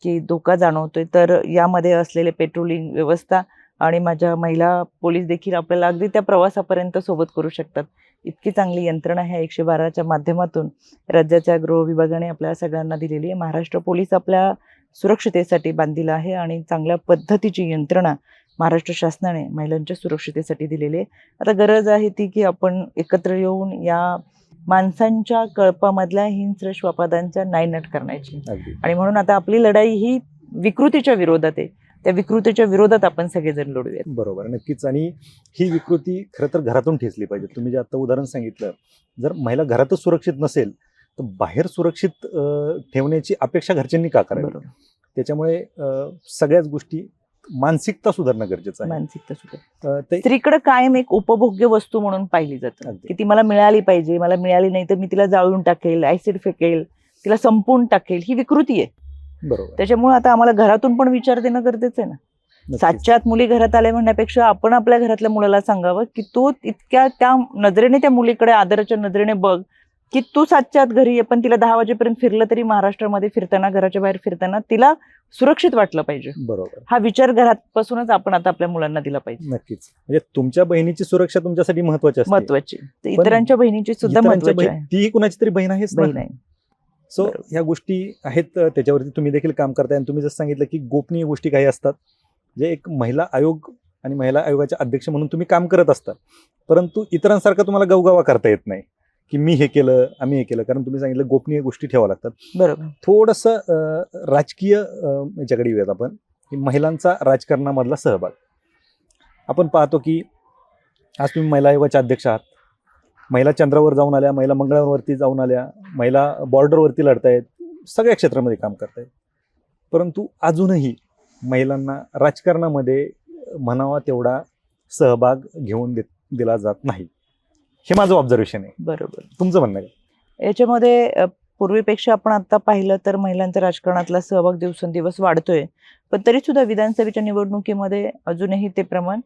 की धोका जाणवतोय, तर यामध्ये असलेले पेट्रोलिंग व्यवस्था आणि माझ्या महिला पोलीस देखील आपल्याला अगदी त्या प्रवासापर्यंत सोबत करू शकतात. इतकी चांगली यंत्रणा ह्या 112च्या माध्यमातून राज्याच्या गृह विभागाने आपल्या सगळ्यांना दिलेली आहे. महाराष्ट्र पोलीस आपल्या सुरक्षितेसाठी बांधील आहे आणि चांगल्या पद्धतीची यंत्रणा महाराष्ट्र शासनाने महिलांच्या सुरक्षितेसाठी दिलेली आहे. आता गरज आहे ती की आपण एकत्र येऊन या माणसांच्या कळपामधल्या हिंस्र श्वापादांच्या नायनाट करण्याची. आणि म्हणून आता आपली लढाई ही विकृतीच्या विरोधात आहे. त्या विकृतीच्या विरोधात आपण सगळेजण लढूयात. बरोबर, नक्कीच. आणि ही विकृती खरं तर घरातून ठेचली पाहिजे. तुम्ही जे आता उदाहरण सांगितलं, जर महिला घरातच सुरक्षित नसेल तर बाहेर सुरक्षित ठेवण्याची अपेक्षा घरच्यांनी का करावी? त्याच्यामुळे सगळ्याच गोष्टी मानसिकता सुधारणं गरजेचं आहे. मानसिकता सुधार स्त्रीकडे कायम एक उपभोग्य वस्तू म्हणून पाहिली जाते की ती मला मिळाली पाहिजे, मला मिळाली नाही तर मी तिला जाळून टाकेल, ऍसिड फेकेल, तिला संपवून टाकेल. ही विकृती आहे. बरोबर. त्याच्यामुळे आता आम्हाला घरातून पण विचार देणं गरजेचं आहे ना. 7च्या आत मुली घरात आल्या म्हणण्यापेक्षा आपण आपल्या घरातल्या मुलाला सांगावं की तू इतक्या त्या नजरेने त्या मुलीकडे आदराच्या नजरेने बघ की तू 7च्या आत घरी आहे, पण तिला 10 वाजेपर्यंत फिरलं तरी महाराष्ट्रामध्ये फिरताना, घराच्या बाहेर फिरताना तिला सुरक्षित वाटलं पाहिजे. बरोबर. हा विचार घरापासूनच आपण आता आपल्या मुलांना दिला पाहिजे. नक्कीच. म्हणजे तुमच्या बहिणीची सुरक्षा तुमच्यासाठी महत्वाची असते. महत्वाची, इतरांच्या बहिणीची सुद्धा महत्वाची आहे. तीही कुणाची तरी बहीण आहेच बहीण आहे. सो ह्या गोष्टी आहेत, त्याच्यावरती तुम्ही देखील काम करताय. आणि तुम्ही जसं सांगितलं की गोपनीय गोष्टी काही असतात, जे एक महिला आयोग आणि महिला आयोगाचे अध्यक्ष म्हणून तुम्ही काम करत असता, परंतु इतरांसारखं तुम्हाला गवगावा करता येत नाही की मी हे केलं, आम्ही हे केलं. कारण तुम्ही सांगितलं गोपनीय गोष्टी ठेवाव्या लागतात. बरोबर. थोडंसं राजकीय याच्याकडे येऊयात आपण, की महिलांचा राजकारणामधला सहभाग. आपण पाहतो की आज तुम्ही महिला आयोगाच्या अध्यक्ष आहात, महिला चंद्रावर जाऊन आल्या, महिला मंगळावरती जाऊन आल्या, महिला बॉर्डरवरती लढतायत, सगळ्या क्षेत्रामध्ये काम करतायत. परंतु अजूनही महिलांना राजकारणामध्ये म्हणावा तेवढा सहभाग घेऊन दिला जात नाही. हे माझं ऑब्झर्वेशन आहे. बरोबर. तुमचं म्हणणं काय? याच्यामध्ये पूर्वीपेक्षा आपण आता पाहिलं तर महिलांचा राजकारणातला सहभाग दिवसेंदिवस वाढतोय, पण तरी सुद्धा विधानसभेच्या निवडणुकीमध्ये अजूनही ते प्रमाण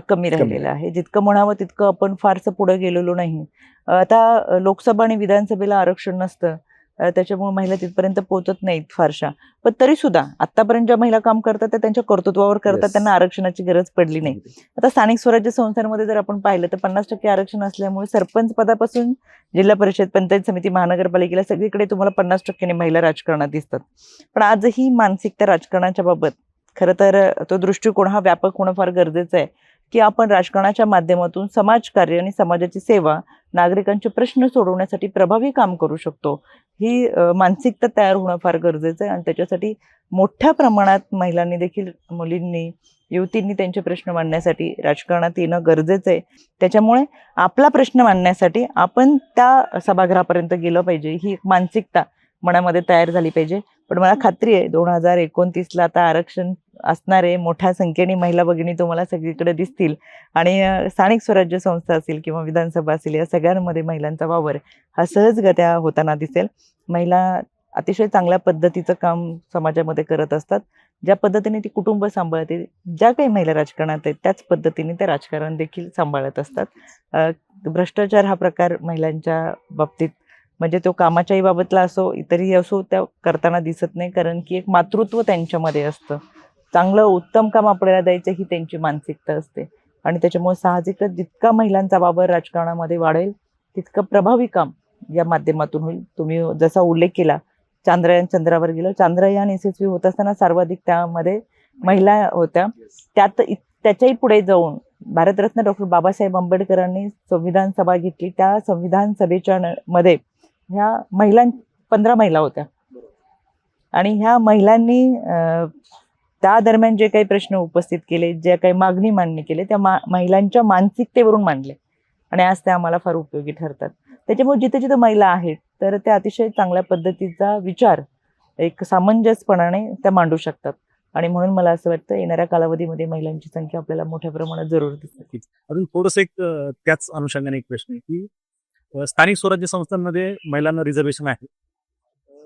कमी राहिलेलं आहे. जितकं म्हणावं तितकं आपण फारसं पुढे गेलेलो नाही. आता लोकसभा आणि विधानसभेला आरक्षण नसतं, त्याच्यामुळे महिला तिथपर्यंत पोहोचत नाहीत फारशा. पण तरी सुद्धा आतापर्यंत ज्या महिला काम करतात त्या त्यांच्या कर्तृत्वावर करतात, त्यांना आरक्षणाची गरज पडली नाही. आता स्थानिक स्वराज्य संस्थांमध्ये जर आपण पाहिलं तर 50% आरक्षण असल्यामुळे सरपंच पदापासून जिल्हा परिषद, पंचायत समिती, महानगरपालिकेला सगळीकडे तुम्हाला 50% महिला राजकारणात दिसतात. पण आजही मानसिकता राजकारणाच्या बाबत खरं तर तो दृष्टिकोन हा व्यापक होणं फार गरजेचं आहे की आपण राजकारणाच्या माध्यमातून समाजकार्य आणि समाजाची सेवा, नागरिकांचे प्रश्न सोडवण्यासाठी प्रभावी काम करू शकतो. ही मानसिकता तयार होणं फार गरजेचं आहे आणि त्याच्यासाठी मोठ्या प्रमाणात महिलांनी देखील, मुलींनी, युवतींनी त्यांचे प्रश्न मांडण्यासाठी राजकारणात येणं गरजेचं आहे. त्याच्यामुळे आपला प्रश्न मांडण्यासाठी आपण त्या सभागृहापर्यंत गेलं पाहिजे, ही एक मानसिकता मनामध्ये तयार झाली पाहिजे. पण मला खात्री आहे 2029ला आता आरक्षण असणार आहे. मोठ्या संख्येने महिला भगिनी तुम्हाला सगळीकडे दिसतील आणि स्थानिक स्वराज्य संस्था असेल किंवा विधानसभा असेल, या सगळ्यांमध्ये महिलांचा वावर हा सहजगत्या होताना दिसेल. महिला अतिशय चांगल्या पद्धतीचं काम समाजामध्ये करत असतात. ज्या पद्धतीने ती कुटुंब सांभाळते, ज्या काही महिला राजकारणात आहेत त्याच पद्धतीने ते राजकारण देखील सांभाळत असतात. भ्रष्टाचार हा प्रकार महिलांच्या बाबतीत, म्हणजे तो कामाच्याही बाबतला असो, इतरही असो, त्या करताना दिसत नाही. कारण की एक मातृत्व त्यांच्यामध्ये असतं. चांगलं उत्तम काम आपल्याला द्यायचं ही त्यांची मानसिकता असते आणि त्याच्यामुळे साहजिकच जितका महिलांचा वावर राजकारणामध्ये वाढेल तितकं प्रभावी काम या माध्यमातून होईल. तुम्ही जसा उल्लेख केला, चांद्रयान चंद्रावर गेलं, चांद्रयान यशस्वी होत असताना सर्वाधिक त्यामध्ये महिला होत्या. त्याच्याही पुढे जाऊन भारतरत्न डॉक्टर बाबासाहेब आंबेडकरांनी संविधान सभा घेतली. त्या संविधान सभेच्या मध्ये ह्या 15 महिला होत्या आणि ह्या महिलांनी त्या दरम्यान जे काही प्रश्न उपस्थित केले, जे काही मागणी मान्य केले, त्या महिलांच्या मानसिकतेवरून मांडले आणि आज त्या आम्हाला फार उपयोगी ठरतात. त्याच्यामुळे जिथे जिथे महिला आहेत तर त्या अतिशय चांगल्या पद्धतीचा विचार एक सामंजस्यपणाने त्या मांडू शकतात आणि म्हणून मला असं वाटतं येणाऱ्या कालावधीमध्ये महिलांची संख्या आपल्याला मोठ्या प्रमाणात जरूर दिसते. अजून थोडंसं एक त्याच अनुषंगाने एक प्रश्न आहे की स्थानिक स्वराज्य संस्थांमध्ये महिलांना रिझर्वेशन आहे.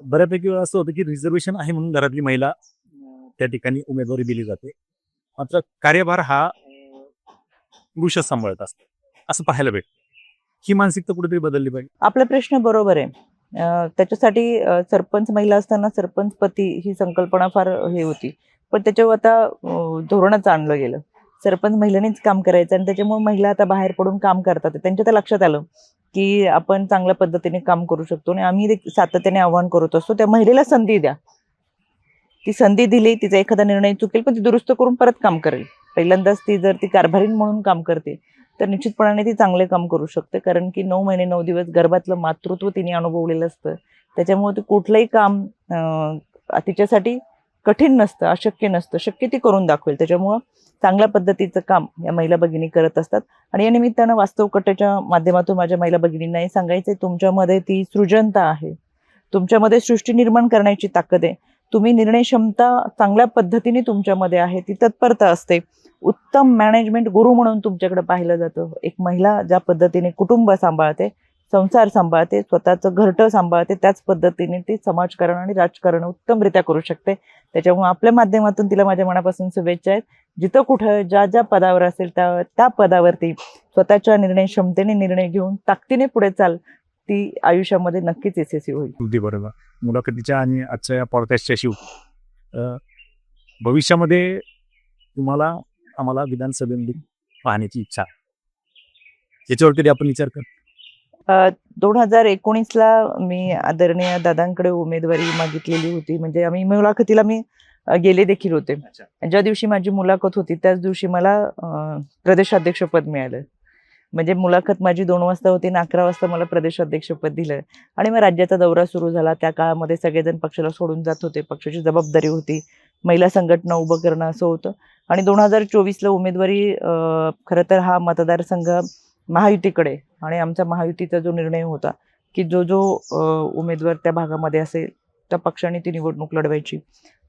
बऱ्यापैकी वेळा असं होतं की रिझर्वेशन आहे म्हणून घरातली महिला त्या ठिकाणी उमेदवारी दिली जाते, मात्र कार्यभार हा पुरुषच सांभाळत असतो असं पाहायला भेटतं. ही मानसिकता कुठेतरी बदलली पाहिजे. आपला प्रश्न बरोबर आहे. त्याच्यासाठी सरपंच महिला असताना सरपंच पती ही संकल्पना फार हे होती, पण त्याच्यावर आता धोरणच आणलं गेलं. सरपंच महिलांनीच काम करायचं आणि त्याच्यामुळे महिला आता बाहेर पडून काम करतात. त्यांच्या तर लक्षात आलं की आपण चांगल्या पद्धतीने काम करू शकतो आणि आम्ही सातत्याने आव्हान करत असतो, त्या महिलेला संधी द्या. ती संधी दिली, तिचा एखादा निर्णय चुकेल पण ती दुरुस्त करून परत काम करेल. पहिल्यांदाच ती जर ती कारभारीण म्हणून काम करते तर निश्चितपणाने ती चांगले काम करू शकते. कारण की 9 महिने 9 दिवस गर्भातलं मातृत्व तिने अनुभवलेलं असतं. त्याच्यामुळे ते कुठलंही काम तिच्यासाठी कठीण नसतं, अशक्य नसतं, शक्य ती करून दाखवेल. त्याच्यामुळं चांगल्या पद्धतीचं काम या महिला भगिनी करत असतात आणि या निमित्तानं वास्तव कट्ट्याच्या माध्यमातून माझ्या महिला भगिनींना हे सांगायचं आहे, तुमच्यामध्ये ती सृजनता आहे, तुमच्यामध्ये सृष्टी निर्माण करण्याची ताकद आहे, तुम्ही निर्णय क्षमता चांगल्या पद्धतीने तुमच्यामध्ये आहे, ती तत्परता असते. उत्तम मॅनेजमेंट गुरु म्हणून तुमच्याकडे पाहिलं जातं. एक महिला ज्या पद्धतीने कुटुंब सांभाळते, संसार सांभाळते, स्वतःचं घरटं सांभाळते, त्याच पद्धतीने ती समाजकारण आणि राजकारण उत्तमरित्या करू शकते. त्याच्यामुळे आपल्या माध्यमातून तिला माझ्या मनापासून शुभेच्छा आहेत. जिथं कुठं ज्या ज्या पदावर असेल त्या पदावरती स्वतःच्या निर्णय क्षमतेने निर्णय घेऊन ताकदीने पुढे चाल, ती आयुष्यामध्ये नक्कीच यशस्वी होईल. अगदी बरोबर. मुलाखतीच्या आणि आजच्या या पॉडकास्टच्या शिव भविष्यामध्ये तुम्हाला आम्हाला विधानसभेमध्ये पाहण्याची इच्छा, याच्यावर कधी आपण विचार कर? 2019ला मी आदरणीय दादांकडे उमेदवारी मागितलेली होती. म्हणजे आम्ही मुलाखतीला मी गेले देखील होते. ज्या दिवशी माझी मुलाखत होती त्याच दिवशी मला प्रदेशाध्यक्षपद मिळालं. म्हणजे मुलाखत माझी 2 वाजता होती आणि 11 वाजता मला प्रदेशाध्यक्षपद दिलं आणि मग राज्याचा दौरा सुरू झाला. त्या काळामध्ये सगळेजण पक्षाला सोडून जात होते, पक्षाची जबाबदारी होती, महिला संघटना उभं करणं असं होतं आणि 2024ला उमेदवारी खरं तर हा मतदारसंघ महायुतीकडे आणि आमचा महायुतीचा जो निर्णय होता की जो उमेदवार त्या भागामध्ये असेल त्या पक्षाने ती निवडणूक लढवायची.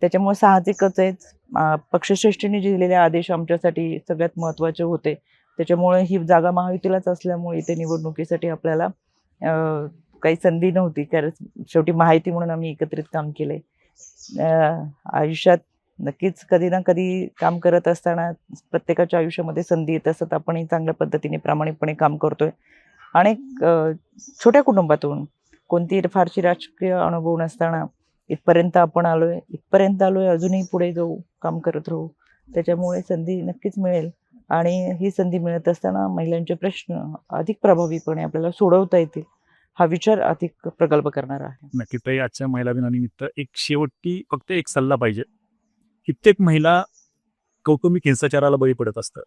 त्याच्यामुळे साहजिकच आहे पक्षश्रेष्ठींनी दिलेले आदेश आमच्यासाठी सगळ्यात महत्त्वाचे होते. त्याच्यामुळे ही जागा महायुतीलाच असल्यामुळे इथे निवडणुकीसाठी आपल्याला काही संधी नव्हती, कारण शेवटी माहिती म्हणून आम्ही एकत्रित काम केलंय. आयुष्यात नक्कीच कधी ना कधी काम करत असताना प्रत्येकाच्या आयुष्यामध्ये संधी येत असतात. आपणही चांगल्या पद्धतीने प्रामाणिकपणे काम करतोय आणि छोट्या कुटुंबातून कोणती फारशी राजकीय अनुभव नसताना इथपर्यंत आपण आलोय, अजूनही पुढे जाऊ, काम करत राहू. त्याच्यामुळे संधी नक्कीच मिळेल आणि ही संधी मिळत असताना महिलांचे प्रश्न अधिक प्रभावीपणे आपल्याला सोडवता येतील हा विचार अधिक प्रगल्भ करणार आहे. नक्कीच. आजच्या महिला दिनानिमित्त एक शेवटी फक्त एक सल्ला पाहिजे कित्येक महिला कौटुंबिक हिंसाचाराला बळी पडत असतात,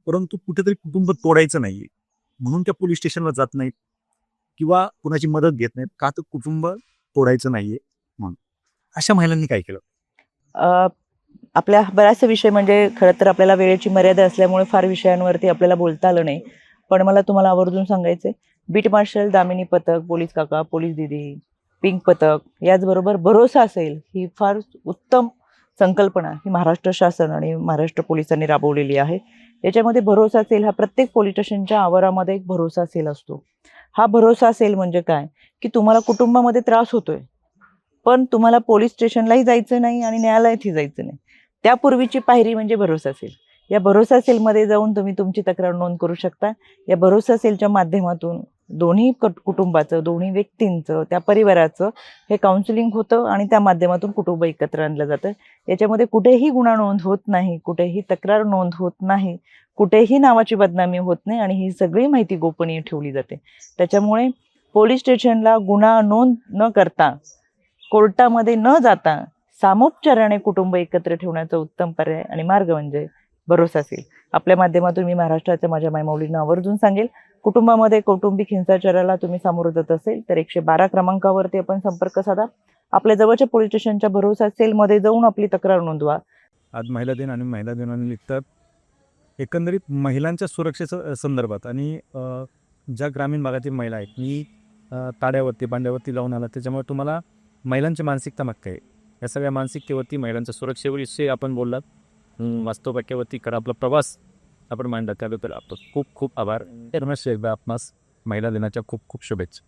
परंतु कुठेतरी कुटुंब तोडायचं नाहीये म्हणून त्या पोलीस स्टेशनला जात नाहीत किंवा कुणाची मदत घेत नाहीत, का तर कुटुंब तोडायचं नाहीये म्हणून. अशा महिलांनी काय केलं? अ, आपल्या बराचसे विषय म्हणजे खरं तर आपल्याला वेळेची मर्यादा असल्यामुळे फार विषयांवरती आपल्याला बोलता आलं नाही. पण मला तुम्हाला आवर्जून सांगायचं बीट मार्शल, दामिनी पथक, पोलीस काका, पोलीस दिदी, पिंक पथक, याचबरोबर भरोसा असेल ही फार उत्तम संकल्पना ही महाराष्ट्र शासन आणि महाराष्ट्र पोलिसांनी राबवलेली आहे. याच्यामध्ये भरोसा असेल हा प्रत्येक पोलीस स्टेशनच्या आवारामध्ये एक भरोसा असेल असतो. हा भरोसा असेल म्हणजे काय, की तुम्हाला कुटुंबामध्ये त्रास होतोय, पण तुम्हाला पोलीस स्टेशनलाही जायचं नाही आणि न्यायालयातही जायचं नाही. त्यापूर्वीची पायरी म्हणजे भरोसा सेल. या भरोसा सेलमध्ये जाऊन तुम्ही तुमची तक्रार नोंद करू शकता. या भरोसा सेलच्या माध्यमातून दोन्ही कुटुंबाचं, दोन्ही व्यक्तींचं, त्या परिवाराचं हे काउन्सिलिंग होतं आणि त्या माध्यमातून कुटुंब एकत्र आणलं जातं. याच्यामध्ये कुठेही गुन्हा नोंद होत नाही, कुठेही तक्रार नोंद होत नाही, कुठेही नावाची बदनामी होत नाही आणि ही सगळी माहिती गोपनीय ठेवली जाते. त्याच्यामुळे पोलीस स्टेशनला गुन्हा नोंद न करता, कोर्टामध्ये न जाता सामोपचाराने कुटुंब एकत्र ठेवण्याचा उत्तम पर्याय आणि मार्ग म्हणजे भरोसा असेल. आपल्या माध्यमातून मी महाराष्ट्राच्या माझ्या मायमाऊलींना आवर्जून सांगेल, कुटुंबामध्ये कौटुंबिक हिंसाचाराला तुम्ही सामोरं जात असेल तर 112 क्रमांकावरती आपण संपर्क साधा. आपल्या जवळच्या पोलीस स्टेशनच्या भरोसा सेलमध्ये जाऊन आपली तक्रार नोंदवा. आज महिला दिन आणि महिला दिनानिमित्त एकंदरीत महिलांच्या सुरक्षेच्या संदर्भात आणि ज्या ग्रामीण भागातील महिला आहेत, मी ताड्यावरती बांड्यावरती लावून आला, त्याच्यामुळे तुम्हाला महिलांची मानसिकता मागते आहे. या सगळ्या मानसिकतेवरती महिलांच्या सुरक्षेविषयी आपण बोललात. वास्तव वाक्यावरती खरा आपला प्रवास आपण मांडला, त्याबद्दल आपलं खूप खूप आभार. एकदा आपणास महिला दिनाच्या खूप खूप शुभेच्छा.